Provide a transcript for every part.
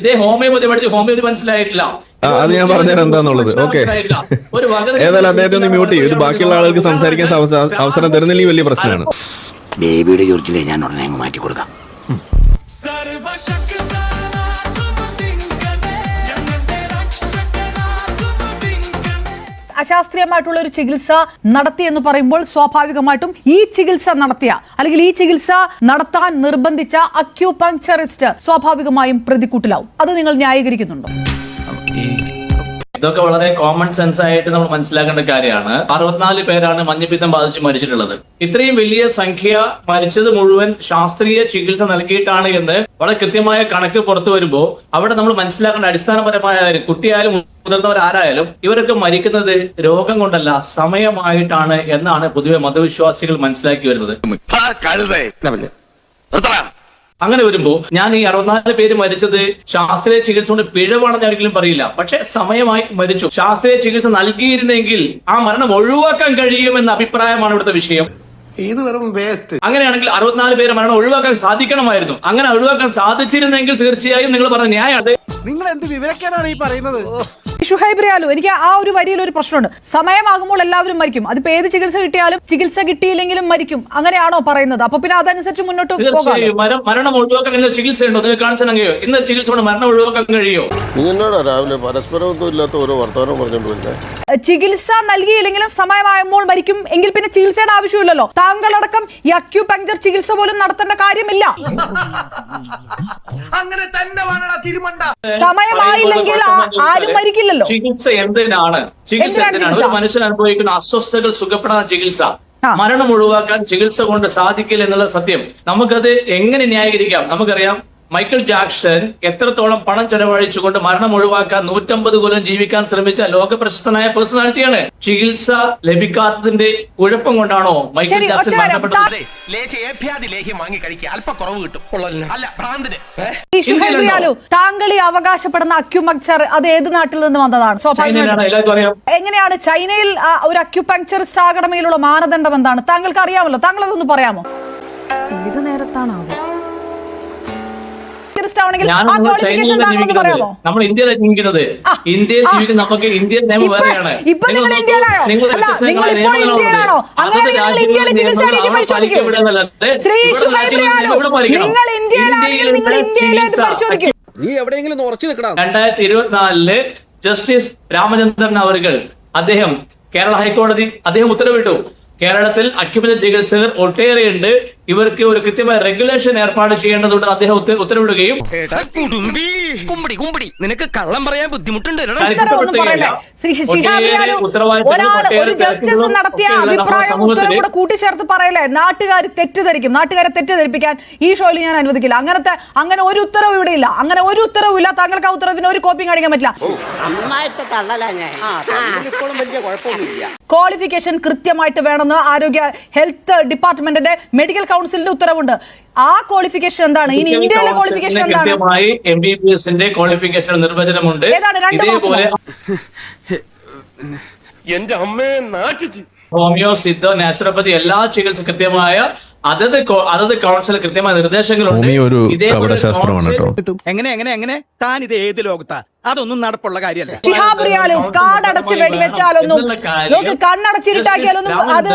ഇതേ ഹോമിയോപതി പഠിച്ച് ഹോമിയോപതി മനസ്സിലായിട്ടില്ല. അത് ഞാൻ പറഞ്ഞുതരാം എന്താന്നുള്ളത്. ഓക്കെ, ഏതായാലും അദ്ദേഹത്തെ ഒന്ന് മ്യൂട്ട് ചെയ്യും. ഇത് ബാക്കിയുള്ള ആളുകൾക്ക് സംസാരിക്കാൻ അവസരം തരുന്നില്ലെങ്കിൽ വലിയ പ്രശ്നമാണ്. ബേബിയുടെ ചോദിച്ചില്ലേ ഞാൻ ഉടനെ അങ്ങ് മാറ്റി കൊടുക്കാം. അശാസ്ത്രീയമായിട്ടുള്ള ഒരു ചികിത്സ നടത്തി എന്ന് പറയുമ്പോൾ സ്വാഭാവികമായിട്ടും ഈ ചികിത്സ നടത്തിയ അല്ലെങ്കിൽ ഈ ചികിത്സ നടത്താൻ നിർബന്ധിച്ച അക്യൂപങ്ചറിസ്റ്റ് സ്വാഭാവികമായും പ്രതിക്കൂട്ടിലാവും. അത് നിങ്ങൾ ന്യായീകരിക്കുന്നുണ്ടോ? ഇതൊക്കെ വളരെ കോമൺ സെൻസ് ആയിട്ട് നമ്മൾ മനസ്സിലാക്കേണ്ട കാര്യമാണ്. 64 പേരാണ് മഞ്ഞപ്പിത്തം ബാധിച്ച് മരിച്ചിട്ടുള്ളത്. ഇത്രയും വലിയ സംഖ്യ മരിച്ചത് മുഴുവൻ ശാസ്ത്രീയ ചികിത്സ നൽകിയിട്ടാണ് എന്ന് വളരെ കൃത്യമായ കണക്ക് പുറത്തു വരുമ്പോൾ അവിടെ നമ്മൾ മനസ്സിലാക്കേണ്ട അടിസ്ഥാനപരമായ കുട്ടിയായാലും മുതിർന്നവരാരായാലും ഇവരൊക്കെ മരിക്കുന്നത് രോഗം കൊണ്ടല്ല സമയമായിട്ടാണ് എന്നാണ് പൊതുവെ മതവിശ്വാസികൾ മനസ്സിലാക്കി വരുന്നത്. അങ്ങനെ വരുമ്പോ ഞാൻ ഈ 64 പേര് മരിച്ചത് ശാസ്ത്രീയ ചികിത്സ കൊണ്ട് പിഴവാണെന്ന് ഞാൻ ഒരിക്കലും പറയില്ല. പക്ഷെ സമയമായി മരിച്ചു. ശാസ്ത്രീയ ചികിത്സ നൽകിയിരുന്നെങ്കിൽ ആ മരണം ഒഴിവാക്കാൻ കഴിയുമെന്ന അഭിപ്രായമാണ് ഇവിടുത്തെ വിഷയം. ഇത് വെറും വേസ്റ്റ്. അങ്ങനെയാണെങ്കിൽ 64 പേര് മരണം ഒഴിവാക്കാൻ സാധിക്കണമായിരുന്നു. അങ്ങനെ ഒഴിവാക്കാൻ സാധിച്ചിരുന്നെങ്കിൽ തീർച്ചയായും നിങ്ങൾ പറഞ്ഞ ന്യായമാണ്. നിങ്ങൾ എന്ത് വിവരക്കാനാണ് ഈ പറയുന്നത്? ഷുഹൈബ് റിയാലു, എനിക്ക് ആ ഒരു വരിയിൽ ഒരു പ്രശ്നമുണ്ട്. സമയമാകുമ്പോൾ എല്ലാവരും മരിക്കും. അതിപ്പോ ഏത് ചികിത്സ കിട്ടിയാലും ചികിത്സ കിട്ടിയില്ലെങ്കിലും മരിക്കും. അങ്ങനെയാണോ പറയുന്നത്? അപ്പൊ പിന്നെ അതനുസരിച്ച് മുന്നോട്ട് തീർച്ചയായും മരണം ഒഴിവാക്കാൻ ചികിത്സയുണ്ടോ? നിങ്ങൾ കാണിച്ചാൽ കഴിയോ? ഇന്ന് ചികിത്സ കൊണ്ട് മരണം ഒഴിവാക്കാൻ കഴിയോ? രാവിലെ പരസ്പരമൊന്നും ഇല്ലാത്ത ഓരോ വർത്തമാനം പറഞ്ഞുകൊണ്ട് ചികിത്സ നൽകിയില്ലെങ്കിലും സമയമാകുമ്പോൾ മരിക്കും എങ്കിൽ പിന്നെ ചികിത്സയുടെ ആവശ്യമില്ലല്ലോ. താങ്കളടക്കം ഈ അക്യൂപങ്ചർ ചികിത്സ പോലും നടത്തേണ്ട കാര്യമില്ല. അങ്ങനെ തന്നെ സമയമായില്ലെങ്കിൽ ആരും മരിക്കില്ലല്ലോ. ചികിത്സ എന്തിനാണ്? ചികിത്സ എന്തിനാണ്? ഒരു മനുഷ്യൻ അനുഭവിക്കുന്ന അസ്വസ്ഥതകൾ സുഖപ്പെടാൻ ചികിത്സ. മരണം ഒഴിവാക്കാൻ ചികിത്സ കൊണ്ട് സാധിക്കില്ല എന്നുള്ള സത്യം നമുക്കത് എങ്ങനെ ന്യായീകരിക്കാം? നമുക്കറിയാം മൈക്കിൾ ജാക്സൺ എത്രത്തോളം പണം ചെലവഴിച്ചുകൊണ്ട് മരണം ഒഴിവാക്കാൻ 150 കൊല്ലം ജീവിക്കാൻ ശ്രമിച്ച ലോക പ്രശസ്തനായ പേഴ്സണാലിറ്റിയാണ്. ചികിത്സ ലഭിക്കാത്തതിന്റെ കുഴപ്പം കൊണ്ടാണോ മൈക്കിൾ ജാക്സൺ മരണപ്പെട്ടത്? താങ്കൾ ഈ അവകാശപ്പെടുന്ന അക്യൂപങ്ചർ അത് ഏത് നാട്ടിൽ നിന്ന് വന്നതാണ്? എങ്ങനെയാണ് ചൈനയിൽ ഒരു അക്യൂപങ്ചറിസ്റ്റ് ആകണമെങ്കിലുള്ള മാനദണ്ഡം എന്താണ്? താങ്കൾക്ക് അറിയാമല്ലോ. താങ്കൾ അതൊന്ന് പറയാമോ? ഏത് നേരത്താണോ നമ്മൾ ഇന്ത്യയിൽ ജീവിക്കുന്നത്? ഇന്ത്യയിൽ ജീവിക്കുന്ന നമുക്ക് ഇന്ത്യൻ നിയമം വേറെയാണ്. നീ എവിടെയെങ്കിലും ഉറച്ചു നിൽക്കണം. 2024 ജസ്റ്റിസ് രാമചന്ദ്രൻ അവർകൾ അദ്ദേഹം കേരള ഹൈക്കോടതി ഉത്തരവിട്ടു. കേരളത്തിൽ അക്യുപഞ്ചർ ചികിത്സകർ ഒട്ടേറെയുണ്ട്. ഇവർക്ക് ഒരു കൃത്യമായ റെഗുലേഷൻ ഏർപ്പാട് ചെയ്യേണ്ടതുണ്ട് അദ്ദേഹം ഉത്തരവിടുകയും നിനക്ക് കള്ളം പറയാൻ ബുദ്ധിമുട്ടുണ്ട്. കൂട്ടിച്ചേർത്ത് പറയല്ലേ നാട്ടുകാർ തെറ്റിദ്ധരിക്കും. നാട്ടുകാരെ തെറ്റിദ്ധരിപ്പിക്കാൻ ഈ ഷോയിൽ ഞാൻ അനുവദിക്കില്ല. അങ്ങനെ ഒരു ഉത്തരവ് ഇവിടെ ഇല്ല. അങ്ങനെ ഒരു ഉത്തരവും ഇല്ല. താങ്കൾക്ക് ആ ഉത്തരവിന് ഒരു കോപ്പിയും കാണിക്കാൻ പറ്റില്ല. ക്വാളിഫിക്കേഷൻ കൃത്യമായിട്ട് വേണമെന്ന് ആരോഗ്യ ഹെൽത്ത് ഡിപ്പാർട്ട്മെന്റിന്റെ മെഡിക്കൽ കൗൺസിലിന്റെ ഉത്തരവുണ്ട്. ആ ക്വാളിഫിക്കേഷൻ എന്താണ്? ഇനി ഇന്ത്യയിലെ ക്വാളിഫിക്കേഷൻ എന്താണ്? MBBSന്റെ ക്വാളിഫിക്കേഷൻ നിർവചനമുണ്ട്. ഇതേപോലെ എന്റെ അമ്മയെ നാട്ടിച്ച് ഹോമിയോ, സിദ്ധോ, നാച്ചുറോപ്പതി എല്ലാ ചികിത്സ കൃത്യമായ അതത് കൗൺസിൽ കൃത്യമായ നിർദ്ദേശങ്ങളുണ്ട്. എങ്ങനെ താൻ ഇത് ഏത് ലോകത്താ? അതൊന്നും നടപ്പുള്ള കാര്യമല്ല. ഷിഹാബ് റിയാലും കാടടച്ച് വെടിവെച്ചാലൊന്നും കണ്ണടച്ചിരുട്ടാക്കിയാലൊന്നും അത്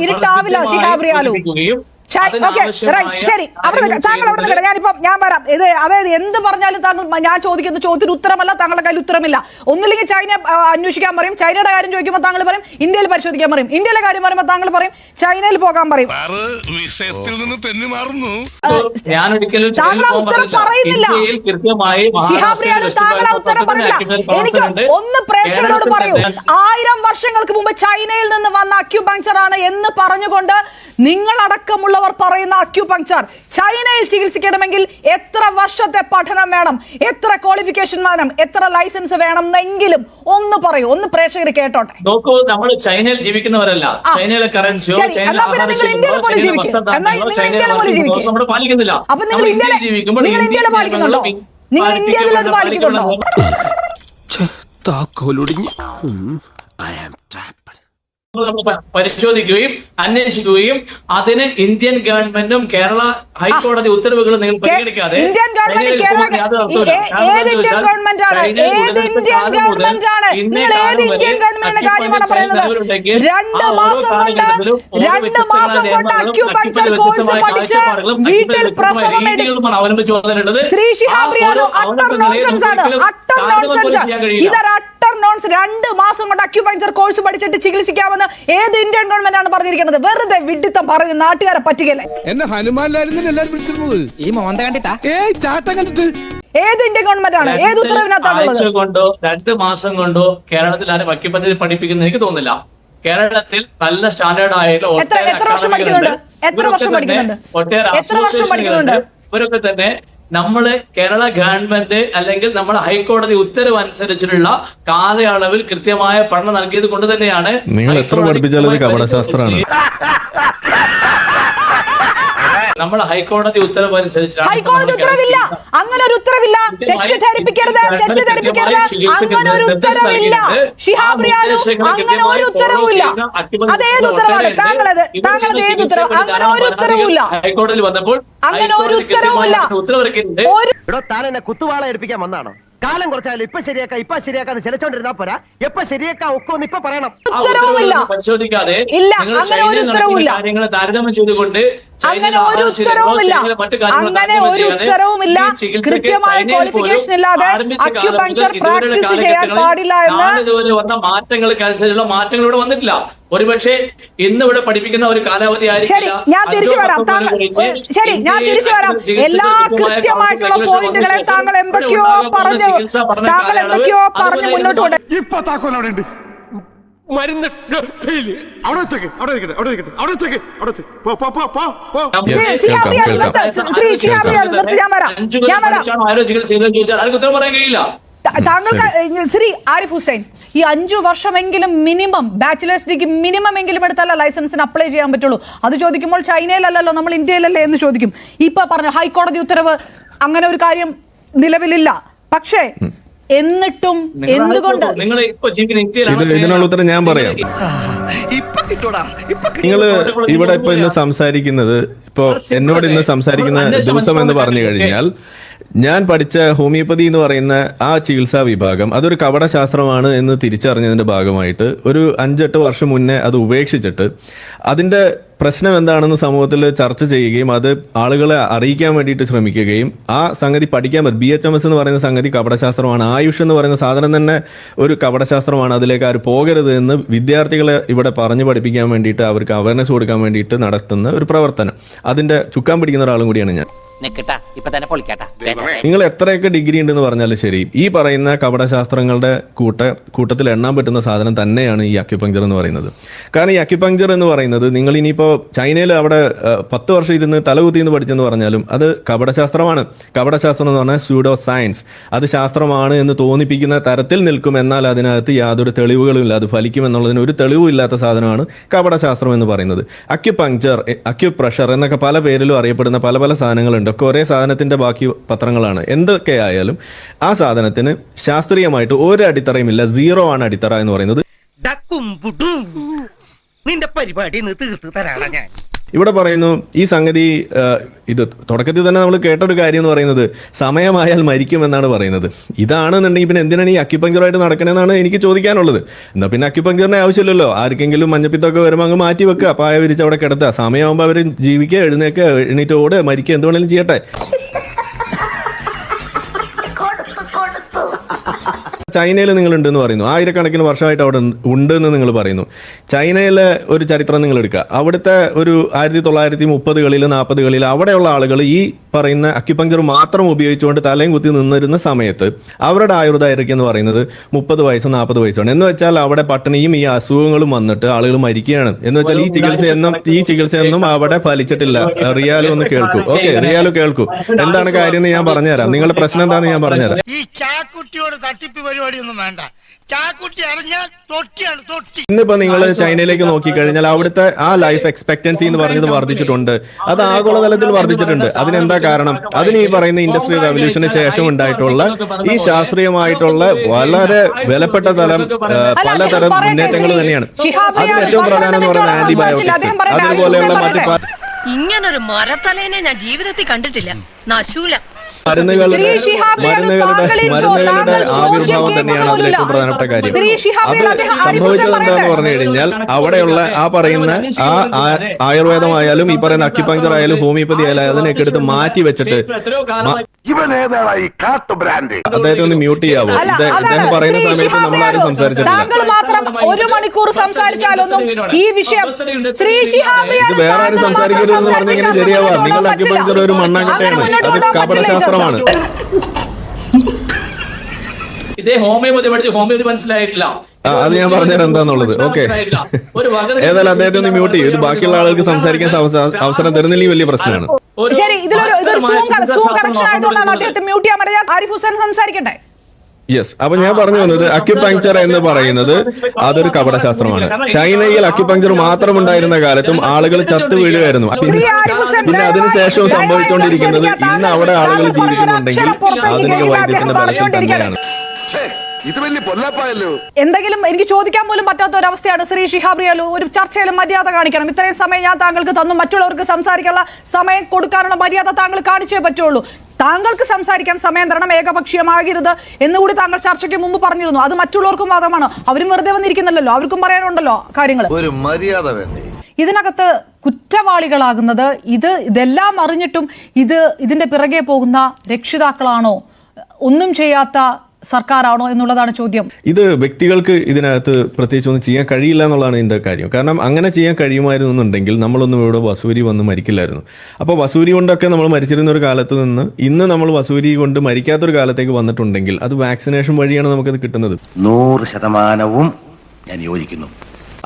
ഇരുട്ടാവില്ല. ഷിഹാബ് റിയാലും ശരി, താങ്കൾ അവിടെ ഞാൻ പറയാം. അതായത് എന്ത് പറഞ്ഞാലും ഞാൻ ചോദിക്കുന്ന ചോദ്യത്തിന് ഉത്തരമല്ല. താങ്കളുടെ കയ്യിൽ ഉത്തരമില്ല. ഒന്നില്ലെങ്കിൽ ചൈന അന്വേഷിക്കാൻ പറയും. ചൈനയുടെ കാര്യം ചോദിക്കുമ്പോൾ താങ്കൾ പറയും ഇന്ത്യയിൽ പരിശോധിക്കാൻ പറയും. ഇന്ത്യയിലെ കാര്യം പറയുമ്പോൾ താങ്കൾ പറയും ചൈനയിൽ പോകാൻ പറയും. താങ്കൾ ഉത്തരം പറയുന്നില്ല. ഷിഹാബ് റിയാലും താങ്കൾ ഉത്തരം പറഞ്ഞില്ല. എനിക്ക് ഒന്ന് പ്രേക്ഷകരോട് പറയൂ. 1000 വർഷങ്ങൾക്ക് മുമ്പ് ചൈനയിൽ നിന്ന് വന്ന അക്യൂപങ്ചർ ആണ് എന്ന് പറഞ്ഞുകൊണ്ട് നിങ്ങളടക്കമുള്ളവർ പറയുന്ന അക്യൂപങ്ചർ ചൈനയിൽ ചികിത്സിക്കണമെങ്കിൽ എത്ര വർഷത്തെ പഠനം വേണം? എത്ര ക്വാളിഫിക്കേഷൻ വേണം? എത്ര ലൈസൻസ് വേണം എന്നെങ്കിലും ഒന്ന് പറയൂ. ഒന്ന് പ്രേക്ഷകർ കേട്ടോട്ടെ. നോക്കൂ, നമ്മൾ ചൈനയിൽ ജീവിക്കുന്നവരല്ല. ചൈനയിലെ കറൻസിയോ പാലിക്കുന്നില്ല. അപ്പൊ നിങ്ങൾ ഇന്ത്യയിൽ പാലിക്കുന്നുണ്ടോ? നിങ്ങൾ ഇന്ത്യയിൽ അത് പാലിക്കുന്നുണ്ടോ? പരിശോധിക്കുകയും അന്വേഷിക്കുകയും അതിന് ഇന്ത്യൻ ഗവൺമെന്റും കേരള ഹൈക്കോടതി ഉത്തരവുകളും നിങ്ങൾ പരിഗണിക്കാതെ ഇന്ത്യൻ ഗവൺമെന്റ് കാര്യമാണ് പറയുന്നത്. 2 മാസം കൊണ്ട് അക്യുപങ്ചർ കോഴ്സ് പഠിച്ച് വീട്ടിൽ പ്രസവം എടുക്കും. ശ്രീ ശിഹാബ് റിയാലു അട്ടർ നോൺസെൻസ് ആണ്. Utter nonsense. ഇതൊരു അട്ടർ നോൺസെൻസ്. 2 മാസം കൊണ്ട് അക്യുപങ്ചർ കോഴ്സ് പഠിച്ചിട്ട് ചികിത്സിക്കാമെന്ന് ഏത് ഇന്ത്യൻ ഗവൺമെന്റ് ആണ് പറഞ്ഞിരിക്കുന്നത്? വെറുതെ വിഡിത്തം പറഞ്ഞ് നാട്ടുകാരെ പറ്റിക്കല്ലേ. എന്നെ ഹനുമാനിലായിരുന്നു എല്ലാരും വിളിച്ചിരുന്നത്. ഈ മോന്ത കണ്ടിട്ടാ ചാട്ടം കണ്ടിട്ട് ഏത് ഇന്ത്യൻ ഗവൺമെന്റ് ആണ്? ഏത് ഉത്തരവിനകത്താണുള്ളത്? ആഴ്ച കൊണ്ടോ 2 മാസം കൊണ്ടോ കേരളത്തിൽ ആരും അക്യുപഞ്ചർ പഠിപ്പിക്കുന്ന എനിക്ക് തോന്നുന്നില്ല. കേരളത്തിൽ നല്ല സ്റ്റാൻഡേർഡ് ആയിട്ടുള്ള എത്ര വർഷം പഠിക്കുന്നുണ്ട്? ഒട്ടേറെ അസോസിയേഷനുകളുണ്ട്. ഇവരൊക്കെ തന്നെ നമ്മള് കേരള ഗവൺമെന്റ് അല്ലെങ്കിൽ നമ്മുടെ ഹൈക്കോടതി ഉത്തരവ് അനുസരിച്ചിട്ടുള്ള കാലയളവിൽ കൃത്യമായ പഠനം നൽകിയത് കൊണ്ട് തന്നെയാണ്. നിങ്ങൾ എത്ര പഠിപ്പിച്ചാലും കപടശാസ്ത്രമാണ്. നമ്മുടെ ഹൈക്കോടതി ഉത്തരവ് അനുസരിച്ച് ഹൈക്കോടതി ഉത്തരവില്ല. അങ്ങനെ ഒരു ഉത്തരവില്ല. തെറ്റിദ്ധരിപ്പിക്കരുത്. അങ്ങനെ ഒരു ഉത്തരവില്ല. ശിഹാബ് റിയാലു അങ്ങനെ ഒരു ഉത്തരവില്ല. അതേത് ഉത്തരവാണ്? താങ്കളത് ഏത് ഉത്തരവ്? അങ്ങനെ ഒരു ഉത്തരവില്ല. ഹൈക്കോടതിയിൽ വന്നപ്പോൾ അങ്ങനെ ഒരു ഉത്തരവില്ല. ഉത്തരവിറക്കിയിട്ടുണ്ട്. താൻ എന്നെ കുത്തുവാള എടുപ്പിക്കാൻ വന്നാണോ? കാലം കുറച്ചാലും ഇപ്പൊ ശരിയാക്കാന്ന് ചിലച്ചോണ്ടിരുന്നാ പോരാ. എപ്പൊ ശരിയാക്കാ ഒക്കെ ഒന്ന് ഇപ്പൊ പറയണം. പരിശോധിക്കാതെ ഇല്ല, അങ്ങനെ ഒരു ഉത്തരവില്ല. കാര്യങ്ങളെ താരതമ്യം ചെയ്തുകൊണ്ട് അങ്ങനെ ഒരു ഉത്തരവുമില്ല. അങ്ങനെ ഒരു ഉത്തരവുമില്ല. കൃത്യമായ ക്വാളിഫിക്കേഷൻ ഇല്ലാതെ അക്യുപങ്ചർ പ്രാക്ടീസ് ചെയ്യാൻ പാടില്ല എന്ന് ഇതുവരെ വന്ന മാറ്റങ്ങൾക്കനുസരിച്ചുള്ള മാറ്റങ്ങൾ ഇവിടെ വന്നിട്ടില്ല. ഒരുപക്ഷെ ഇന്ന് ഇവിടെ പഠിപ്പിക്കുന്ന ഒരു കാലാവധി ശരി, ഞാൻ തിരിച്ചു വരാം. എല്ലാ കൃത്യമായിട്ടുള്ള പോയിന്റുകളെ താങ്കൾ എന്തൊക്കെയോ പറഞ്ഞു മുന്നോട്ട് കൊണ്ട് ഇപ്പൊ താക്കോൽ അവിടെ ഉണ്ട്. മരുന്ന് അവിടെ വെച്ചേക്ക്. താങ്കൾക്ക് ശ്രീ ആരിഫ് ഹുസൈൻ ഈ 5 വർഷമെങ്കിലും മിനിമം ബാച്ചിലേഴ്സ് ഡിഗ്രി മിനിമം എങ്കിലും എടുത്തല്ല ലൈസൻസിന് അപ്ലൈ ചെയ്യാൻ പറ്റുള്ളൂ. അത് ചോദിക്കുമ്പോൾ ചൈനയിലല്ലോ നമ്മൾ ഇന്ത്യയിലല്ലേ എന്ന് ചോദിക്കും. ഇപ്പൊ പറഞ്ഞു ഹൈക്കോടതി ഉത്തരവ് അങ്ങനെ ഒരു കാര്യം നിലവിലില്ല. പക്ഷേ എന്നിട്ടും എന്തുകൊണ്ട് ഇതിനുള്ള ഉത്തരം ഞാൻ പറയാം. നിങ്ങള് ഇവിടെ ഇപ്പൊ ഇന്ന് സംസാരിക്കുന്നത് ഇപ്പൊ എന്നോട് ഇന്ന് സംസാരിക്കുന്ന ദിവസം എന്ന് പറഞ്ഞു കഴിഞ്ഞാൽ ഞാൻ പഠിച്ച ഹോമിയോപ്പതി എന്ന് പറയുന്ന ആ ചികിത്സാ വിഭാഗം അതൊരു കപടശാസ്ത്രമാണ് എന്ന് തിരിച്ചറിഞ്ഞതിന്റെ ഭാഗമായിട്ട് ഒരു 5-8 വർഷം മുന്നേ അത് ഉപേക്ഷിച്ചിട്ട് അതിന്റെ പ്രശ്നം എന്താണെന്ന് സമൂഹത്തിൽ ചർച്ച ചെയ്യുകയും അത് ആളുകളെ അറിയിക്കാൻ വേണ്ടിയിട്ട് ശ്രമിക്കുകയും ആ സംഗതി പഠിക്കാൻ പറ്റും. BHMS എന്ന് പറയുന്ന സംഗതി കപടശാസ്ത്രമാണ്. ആയുഷ് എന്ന് പറയുന്ന സാധനം തന്നെ ഒരു കപടശാസ്ത്രമാണ്. അതിലേക്ക് ആര് പോകരുത് എന്ന് വിദ്യാർത്ഥികളെ ഇവിടെ പറഞ്ഞു പഠിപ്പിക്കാൻ വേണ്ടിയിട്ട് അവർക്ക് അവയർനെസ് കൊടുക്കാൻ വേണ്ടിയിട്ട് നടത്തുന്ന ഒരു പ്രവർത്തനം. അതിന്റെ ചുക്കാൻ പിടിക്കുന്ന ഒരാളും കൂടിയാണ് ഞാൻ. നിങ്ങൾ എത്രയൊക്കെ ഡിഗ്രി ഉണ്ടെന്ന് പറഞ്ഞാലും ശരി, ഈ പറയുന്ന കപടശാസ്ത്രങ്ങളുടെ കൂട്ടത്തിൽ എണ്ണാൻ പറ്റുന്ന സാധനം തന്നെയാണ് ഈ അക്യുപങ്ചർ എന്ന് പറയുന്നത്. കാരണം ഈ അക്യുപങ്ചർ എന്ന് പറയുന്നത് നിങ്ങൾ ഇനിയിപ്പോ ചൈനയിൽ അവിടെ 10 വർഷം ഇരുന്ന് തലകുത്തിന്ന് പഠിച്ചെന്ന് പറഞ്ഞാലും അത് കപടശാസ്ത്രമാണ്. കപടശാസ്ത്രം എന്ന് പറഞ്ഞാൽ സ്യൂഡോ സയൻസ്. അത് ശാസ്ത്രമാണ് എന്ന് തോന്നിപ്പിക്കുന്ന തരത്തിൽ നിൽക്കും. എന്നാൽ അതിനകത്ത് യാതൊരു തെളിവുകളും ഇല്ല. അത് ഫലിക്കുമെന്നുള്ളതിന് ഒരു തെളിവും ഇല്ലാത്ത സാധനമാണ് കപടശാസ്ത്രം എന്ന് പറയുന്നത്. അക്യുപങ്ചർ, അക്യുപ്രഷർ എന്നൊക്കെ പല പേരിലും അറിയപ്പെടുന്ന പല പല സാധനങ്ങളുണ്ട്. ഒക്കെ ഒരേ സാധനത്തിന്റെ ബാക്കി പത്രങ്ങളാണ്. എന്തൊക്കെയായാലും ആ സാധനത്തിന് ശാസ്ത്രീയമായിട്ട് ഒരു അടിത്തറയും ഇല്ല. 0 ആണ് അടിത്തറ എന്ന് പറയുന്നത്. നിന്റെ പരിപാടി തീർത്ത് തരാണ് ഞാൻ. ഇവിടെ പറയുന്നു ഈ സംഗതി ഇത് തുടക്കത്തിൽ തന്നെ നമ്മൾ കേട്ടൊരു കാര്യം എന്ന് പറയുന്നത് സമയമായാൽ മരിക്കുമെന്നാണ് പറയുന്നത്. ഇതാണെന്നുണ്ടെങ്കിൽ പിന്നെ എന്തിനാണ് ഈ അക്യുപങ്ചറായിട്ട് നടക്കണമെന്നാണ് എനിക്ക് ചോദിക്കാനുള്ളത്. എന്നാൽ പിന്നെ അക്യുപങ്ചറിന്റെ ആവശ്യമില്ലല്ലോ. ആർക്കെങ്കിലും മഞ്ഞപ്പിത്തൊക്കെ വരുമ്പോൾ അങ്ങ് മാറ്റി വെക്കുക, പായ വിരിച്ച് അവിടെ കിടത്തുക. സമയമാകുമ്പോൾ അവർ ജീവിക്കുക, എഴുന്നേക്കുക, എണീറ്റ് ഓടുക, മരിക്കുക, എന്തുവേണേലും ചെയ്യട്ടെ. ചൈനയിൽ നിങ്ങൾ ഉണ്ടെന്ന് പറയുന്നു. ആയിരക്കണക്കിന് വർഷമായിട്ട് അവിടെ ഉണ്ടെന്ന് നിങ്ങൾ പറയുന്നു. ചൈനയിലെ ഒരു ചരിത്രം നിങ്ങൾ എടുക്കുക. അവിടുത്തെ ഒരു 1930-കളിൽ 40-കളിൽ അവിടെയുള്ള ആളുകൾ ഈ പറയുന്ന അക്യുപങ്ചർ മാത്രം ഉപയോഗിച്ചുകൊണ്ട് തലയും കുത്തി നിന്നിരുന്ന സമയത്ത് അവരുടെ ആയുർദൈർഘ്യം എന്ന് പറയുന്നത് 30 വയസ്സ് 40 വയസ്സാണ്. എന്ന് വെച്ചാൽ അവിടെ പട്ടിണിയും ഈ അസുഖങ്ങളും വന്നിട്ട് ആളുകൾ മരിക്കുകയാണ്. എന്ന് വെച്ചാൽ ഈ ചികിത്സയൊന്നും അവിടെ ഫലിച്ചിട്ടില്ല. റിയാലു ഒന്ന് കേൾക്കൂ. ഓക്കെ, റിയാലു കേൾക്കൂ. എന്താണ് കാര്യം എന്ന് ഞാൻ പറഞ്ഞുതരാം. നിങ്ങളുടെ പ്രശ്നം എന്താണെന്ന് ഞാൻ പറഞ്ഞുതരാം. ഈ ചാക്കുട്ടിയോട് തട്ടിപ്പ് പരിപാടിയൊന്നും വേണ്ട. ചാക്കുട്ടി അറിഞ്ഞാൽ തൊട്ടിയാണ് തൊട്ടി. ഇന്നിപ്പോ നിങ്ങൾ ചൈനയിലേക്ക് നോക്കിക്കഴിഞ്ഞാൽ അവിടുത്തെ ആ ലൈഫ് എക്സ്പെക്ടൻസി എന്ന് പറഞ്ഞത് വർദ്ധിച്ചിട്ടുണ്ട്. അത് ആഗോളതലത്തിൽ വർദ്ധിച്ചിട്ടുണ്ട്. അതിനെന്താ കാരണം? അതിന് ഈ പറയുന്ന ഇൻഡസ്ട്രിയൽ റവല്യൂഷന് ശേഷം ഉണ്ടായിട്ടുള്ള ഈ ശാസ്ത്രീയമായിട്ടുള്ള വളരെ വിലപ്പെട്ട പലതരം മുന്നേറ്റങ്ങൾ തന്നെയാണ്. അതിന് ഏറ്റവും പ്രധാനം എന്ന് പറയുന്നത് ആന്റിബയോട്ടിക്സ്, അതുപോലെയുള്ള മറ്റു ഇങ്ങനൊരു മരത്തലേനെ ഞാൻ ജീവിതത്തിൽ കണ്ടിട്ടില്ല. നശൂല മരുന്നുകളുടെ ആവിർഭാവം തന്നെയാണ് അതിൽ ഏറ്റവും പ്രധാനപ്പെട്ട കാര്യം. അത് സംഭവിച്ചത് എന്താന്ന് പറഞ്ഞു കഴിഞ്ഞാൽ അവിടെയുള്ള ആ പറയുന്ന ആയുർവേദമായാലും ഈ പറയുന്ന അക്യുപങ്ചർ ആയാലും ഹോമിയോപ്പതി ആയാലും അതിനൊക്കെ എടുത്ത് മാറ്റി വെച്ചിട്ട് അദ്ദേഹത്തെ ഒന്ന് മ്യൂട്ട് ചെയ്യാവോ? ഇദ്ദേഹം പറയുന്ന സമയത്ത് നമ്മൾ ആരും സംസാരിച്ചിട്ടില്ല. ഒരു മണിക്കൂർ സംസാരിച്ചാലൊന്നും ഈ വിഷയം ഇത് വേറെ ആരും സംസാരിക്കരുതെന്ന് പറഞ്ഞെങ്ങനെ ശരിയാവാ? നിങ്ങളുടെ അക്യുപങ്ചർ ഒരു മണ്ണാങ്കട്ടയാണ്, അത് കപടശാസ്ത്രമാണ്. ഇതേ ഹോമിയോപതി പഠിച്ച് ഹോമിയോപതി മനസ്സിലായിട്ടില്ല. അത് ഞാൻ പറഞ്ഞുതരാം എന്താന്നുള്ളത്. ഓക്കെ, ഏതായാലും അദ്ദേഹത്തെ ഒന്ന് മ്യൂട്ട് ചെയ്യും. ഇത് ബാക്കിയുള്ള ആളുകൾക്ക് സംസാരിക്കാൻ അവസരം തരുന്നില്ലെങ്കിൽ വലിയ പ്രശ്നമാണ്. ശരി, ഇതൊരു സൂം കണക്ഷൻ ആയതുകൊണ്ടാണ് അദ്ദേഹത്തെ മ്യൂട്ട് ചെയ്യാൻ പറ്റുക. ആരിഫ് ഹുസൈൻ സംസാരിക്കട്ടെ. യെസ്, അപ്പൊ ഞാൻ പറഞ്ഞു വന്നത് അക്യുപങ്ചർ എന്ന് പറയുന്നത് അതൊരു കപടശാസ്ത്രമാണ്. ചൈനയിൽ അക്യുപങ്ചർ മാത്രം ഉണ്ടായിരുന്ന കാലത്തും ആളുകൾ ചത്തു വീഴുകയായിരുന്നു. പിന്നെ അതിനുശേഷം സംഭവിച്ചുകൊണ്ടിരിക്കുന്നത് ഇന്ന് അവിടെ ആളുകൾ ജീവിക്കുന്നുണ്ടെങ്കിൽ ആധുനിക വൈദ്യത്തിന്റെ ബലത്തിൽ തന്നെയാണ്. ഇത് വലിയ പൊല്ലാപ്പായല്ലോ. എന്തെങ്കിലും എനിക്ക് ചോദിക്കാൻ പോലും പറ്റാത്ത ഒരു അവസ്ഥയാണ്. ശ്രീ ശിഹാബ് റിയാൽ, ഒരു ചർച്ചയിലും മര്യാദ കാണിക്കണം. ഇത്രയും സമയം ഞാൻ താങ്കൾക്ക് തന്നു, മറ്റുള്ളവർക്ക് സംസാരിക്കാനുള്ള സമയം കൊടുക്കാനുള്ള മര്യാദ താങ്കൾ കാണിച്ചേ പറ്റുള്ളൂ. താങ്കൾക്ക് സംസാരിക്കാൻ സമയം തരണം, ഏകപക്ഷീയമാകരുത് എന്നുകൂടി താങ്കൾ ചർച്ചയ്ക്ക് മുമ്പ് പറഞ്ഞിരുന്നു. അത് മറ്റുള്ളവർക്കും വാദമാണ്. അവരും വെറുതെ വന്നിരിക്കുന്നില്ലല്ലോ, അവർക്കും പറയാനുണ്ടല്ലോ കാര്യങ്ങൾ. ഒരു മര്യാദ വേണ്ടേ? ഇതിനകത്ത് കുറ്റവാളികളാകുന്നത് ഇതെല്ലാം അറിഞ്ഞിട്ടും ഇതിന്റെ പിറകെ പോകുന്ന രക്ഷിതാക്കളാണോ, ഒന്നും ചെയ്യാത്ത സർക്കാരാണോ എന്നുള്ളതാണ് ചോദ്യം. ഇത് വ്യക്തികൾക്ക് ഇതിനകത്ത് പ്രത്യേകിച്ച് ഒന്നും ചെയ്യാൻ കഴിയില്ല എന്നുള്ളതാണ് ഇതിന്റെ കാര്യം. കാരണം അങ്ങനെ ചെയ്യാൻ കഴിയുമായിരുന്നുണ്ടെങ്കിൽ നമ്മളൊന്നും ഇവിടെ വസൂരി വന്ന് മരിക്കില്ലായിരുന്നു. അപ്പോൾ വസൂരി കൊണ്ടൊക്കെ നമ്മൾ മരിച്ചിരുന്ന ഒരു കാലത്ത് നിന്ന് ഇന്ന് നമ്മൾ വസൂരി കൊണ്ട് മരിക്കാത്തൊരു കാലത്തേക്ക് വന്നിട്ടുണ്ടെങ്കിൽ അത് വാക്സിനേഷൻ വഴിയാണ് നമുക്കത് കിട്ടുന്നത്. 100% ഞാൻ യോജിക്കുന്നു.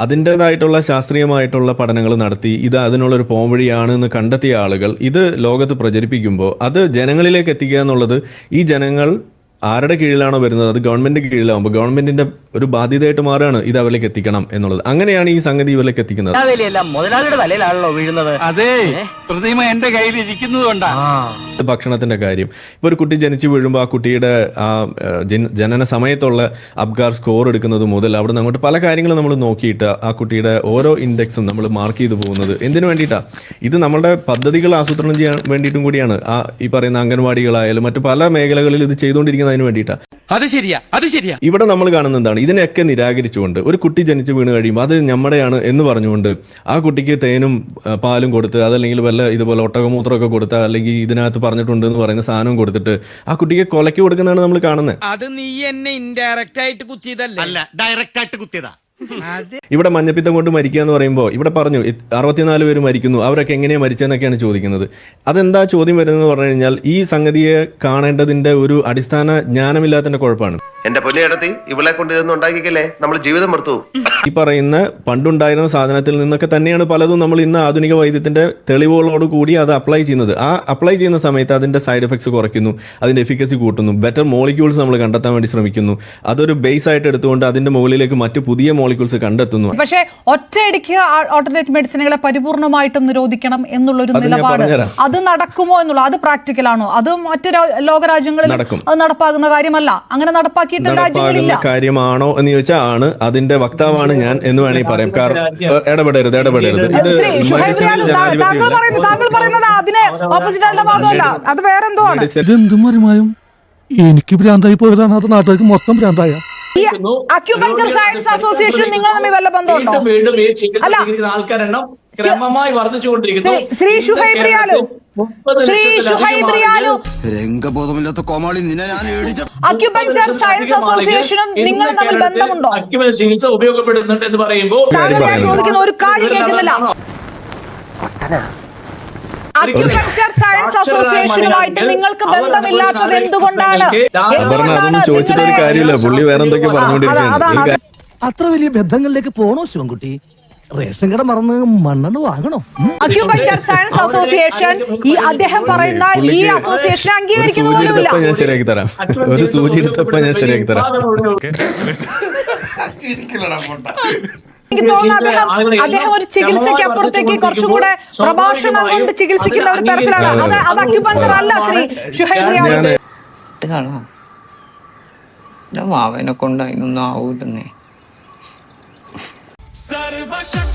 അതിൻ്റെതായിട്ടുള്ള ശാസ്ത്രീയമായിട്ടുള്ള പഠനങ്ങൾ നടത്തി ഇത് അതിനുള്ളൊരു പോംവഴിയാണ് എന്ന് കണ്ടെത്തിയ ആളുകൾ ഇത് ലോകത്ത് പ്രചരിപ്പിക്കുമ്പോൾ അത് ജനങ്ങളിലേക്ക് എത്തിക്കുക എന്നുള്ളത് ഈ ജനങ്ങൾ ആരുടെ കീഴിലാണോ വരുന്നത് അത് ഗവൺമെന്റ് കീഴിലാവുമ്പോൾ ഗവൺമെന്റിന്റെ ഒരു ബാധ്യതയായിട്ട് മാറുകയാണ് ഇത് അവരിലേക്ക് എത്തിക്കണം എന്നുള്ളത്. അങ്ങനെയാണ് ഈ സംഗതി ഇവരിലേക്ക് എത്തിക്കുന്നത്. മുതലാളിയുടെ തലയിലാണല്ലോ വീഴുന്നത്. അതെ, പ്രതിമ എന്റെ കയ്യിൽ ഇരിക്കുന്നത് കൊണ്ടാണ്. ഭക്ഷണത്തിന്റെ കാര്യം, ഇപ്പൊ ഒരു കുട്ടി ജനിച്ചു വീഴുമ്പോൾ ആ കുട്ടിയുടെ ആ ജനന സമയത്തുള്ള അബ്ഗാർ സ്കോർ എടുക്കുന്നത് മുതൽ അവിടെ നിന്ന് അങ്ങോട്ട് പല കാര്യങ്ങളും നമ്മൾ നോക്കിയിട്ട് ആ കുട്ടിയുടെ ഓരോ ഇൻഡെക്സും നമ്മൾ മാർക്ക് ചെയ്തു പോകുന്നത് എന്തിനു വേണ്ടിയിട്ടാണ്? ഇത് നമ്മുടെ പദ്ധതികൾ ആസൂത്രണം ചെയ്യാൻ വേണ്ടിയിട്ടും കൂടിയാണ്. ഈ പറയുന്ന അംഗൻവാടികളായാലും മറ്റു പല മേഖലകളിൽ ഇത് ചെയ്തുകൊണ്ടിരിക്കുന്നത് അതിന് വേണ്ടിയിട്ടാണ്. അത് ശരിയാ. ഇവിടെ നമ്മൾ കാണുന്ന എന്താണ്? ഇതിനെയൊക്കെ നിരാകരിച്ചുകൊണ്ട് ഒരു കുട്ടി ജനിച്ചു വീണ് കഴിയുമ്പോൾ അത് നമ്മുടെയാണ് എന്ന് പറഞ്ഞുകൊണ്ട് ആ കുട്ടിക്ക് തേനും പാലും കൊടുത്ത് അതല്ലെങ്കിൽ വല്ല ഇതുപോലെ ഒട്ടകമൂത്രമൊക്കെ കൊടുത്ത് അല്ലെങ്കിൽ ഇതിനകത്ത് പറഞ്ഞിട്ടുണ്ട് എന്ന് പറയുന്ന സാധനം കൊടുത്തിട്ട് ആ കുട്ടിക്ക് കൊലയ്ക്ക് കൊടുക്കുന്നതാണ് നമ്മൾ കാണുന്നത്. അത് നീ എന്നെ ഇൻഡയറക്റ്റ് ആയിട്ട് കുത്തിയതല്ല, ഡയറക്റ്റ് ആയിട്ട് കുത്തിയതാ. ഇവിടെ മഞ്ഞപ്പിത്തം കൊണ്ട് മരിക്കുക എന്ന് പറയുമ്പോൾ ഇവിടെ പറഞ്ഞു 64 പേര് മരിക്കുന്നു, അവരൊക്കെ എങ്ങനെയാണ് മരിച്ചതെന്നൊക്കെയാണ് ചോദിക്കുന്നത്. അതെന്താ ചോദ്യം വരുന്നതെന്ന് പറഞ്ഞു കഴിഞ്ഞാൽ ഈ സംഗതിയെ കാണേണ്ടതിന്റെ ഒരു അടിസ്ഥാന ജ്ഞാനമില്ലാത്തതിന്റെ കുഴപ്പമാണ്. എന്റെ പൊന്നിയടത്തി ഇവളെ കൊണ്ട് ഇതൊന്നും ഉണ്ടാക്കിക്കല്ലേ, നമ്മൾ ജീവിതം മറുത്തു. ഈ പറയുന്ന പണ്ടുണ്ടായിരുന്ന സാധനത്തിൽ നിന്നൊക്കെ തന്നെയാണ് പലതും നമ്മൾ ഇന്ന് ആധുനിക വൈദ്യത്തിന്റെ തെളിവുകളോട് കൂടി അത് അപ്ലൈ ചെയ്യുന്നത്. ആ അപ്ലൈ ചെയ്യുന്ന സമയത്ത് അതിന്റെ സൈഡ് എഫക്ട്സ് കുറയ്ക്കുന്നു, അതിന്റെ എഫിക്കസി കൂട്ടുന്നു, ബെറ്റർ മോളിക്യൂൾസ് നമ്മൾ കണ്ടെത്താൻ വേണ്ടി ശ്രമിക്കുന്നു. അതൊരു ബേസ് ആയിട്ട് എടുത്തുകൊണ്ട് അതിന്റെ മുകളിലേക്ക് മറ്റു പുതിയ മോളിക്യൂൾസ് കണ്ടെത്തുന്നു. പക്ഷേ ഒറ്റയടിക്ക് ആൾട്ടർനേറ്റ് മെഡിസിനുകളെ പരിപൂർണമായിട്ടും നിരോധിക്കണം എന്നുള്ളൊരു നിലപാട് അത് നടക്കുമോ എന്നുള്ള അത് പ്രാക്ടിക്കലാണോ? അത് മറ്റു ലോകരാജ്യങ്ങളിൽ അത് നടപ്പാകുന്ന കാര്യമല്ല. അങ്ങനെ നടപ്പാക്കിയിട്ടുള്ള കാര്യമാണോ എന്ന് ചോദിച്ചാൽ ആണ്. അതിന്റെ വക്താവാണ് ഞാൻ എന്ന് വേണമെങ്കിൽ പറയാം. കാരണം ഇടപെടരുത്. ഇത് താങ്കൾ പറയുന്നത് അതിനെ ഓപ്പോസിറ്റ് ആയിട്ടുള്ള വാദമല്ല, അത് വേറെന്തോ ആണ്. എനിക്ക് ഭ്രാന്തായി പോയതാണ്, അത് നാട്ടുകാർക്ക് മൊത്തം ഭ്രാന്തായ. അക്യുപങ്ചർ സയൻസ് അസോസിയേഷൻ നിങ്ങൾ തമ്മിൽ വല്ല ബന്ധമുണ്ടോ? ആൾക്കാരെണ്ണം ക്രമമായി വർദ്ധിച്ചുകൊണ്ടിരിക്കുന്നു. ശ്രീ ഷുഹൈബ് റിയാലു രംഗബോധമില്ലാത്ത കോമാളി നിന്നെ ഞാൻ അക്യുപങ്ചർ സയൻസ് അസോസിയേഷനും നിങ്ങളും തമ്മിൽ ബന്ധമുണ്ടോ? അക്യുപങ്ചർ ചികിത്സ ഉപയോഗപ്പെടുന്നുണ്ട് എന്ന് പറയുമ്പോൾ ഞാൻ ചോദിക്കുന്ന ഒരു കാര്യം കേൾക്കുന്നില്ല. അക്യുപങ്ചർ സയൻസ് അസോസിയേഷനുമായിട്ട് നിങ്ങൾക്ക് ബന്ധമില്ലാത്തത് എന്തുകൊണ്ടാണ്? ചോദിച്ചിട്ട് ഒരു കാര്യമില്ല, പുള്ളി വേറെ എന്തൊക്കെ പറഞ്ഞുകൊണ്ടിരിക്കുകയാണ്. അത്ര വലിയ ബന്ധങ്ങളിലേക്ക് പോണോ ശിവൻകുട്ടി? റേഷൻ കട മറന്ന് മണ്ണെന്ന് വാങ്ങണോ? അക്യുപങ്ചർ സയൻസ് അസോസിയേഷൻ ഈ അദ്ദേഹം പറയുന്ന ഈ അസോസിയേഷൻ അംഗീകരിക്കുന്ന പോലുമില്ല. ഞാൻ ശരിയാക്കി തരാം. ഒരു സൂചി എടുത്തപ്പോ ഞാൻ ശരിയാക്കി തരാം. എനിക്ക് തോന്നുന്നു അദ്ദേഹം ഒരു ചികിത്സയ്ക്ക് അപ്പുറത്തേക്ക് കുറച്ചുകൂടെ പ്രഭാഷണം കൊണ്ട് ചികിത്സിക്കുന്ന ഒരു തരത്തിലാണ്. അത് അക്യുപങ്ചർ അല്ല ശ്രീ ഷുഹൈബ് റിയാദ്. മാവനെ കൊണ്ട് അതിനൊന്നും ആവൂലെന്നേ. സർവശക്തി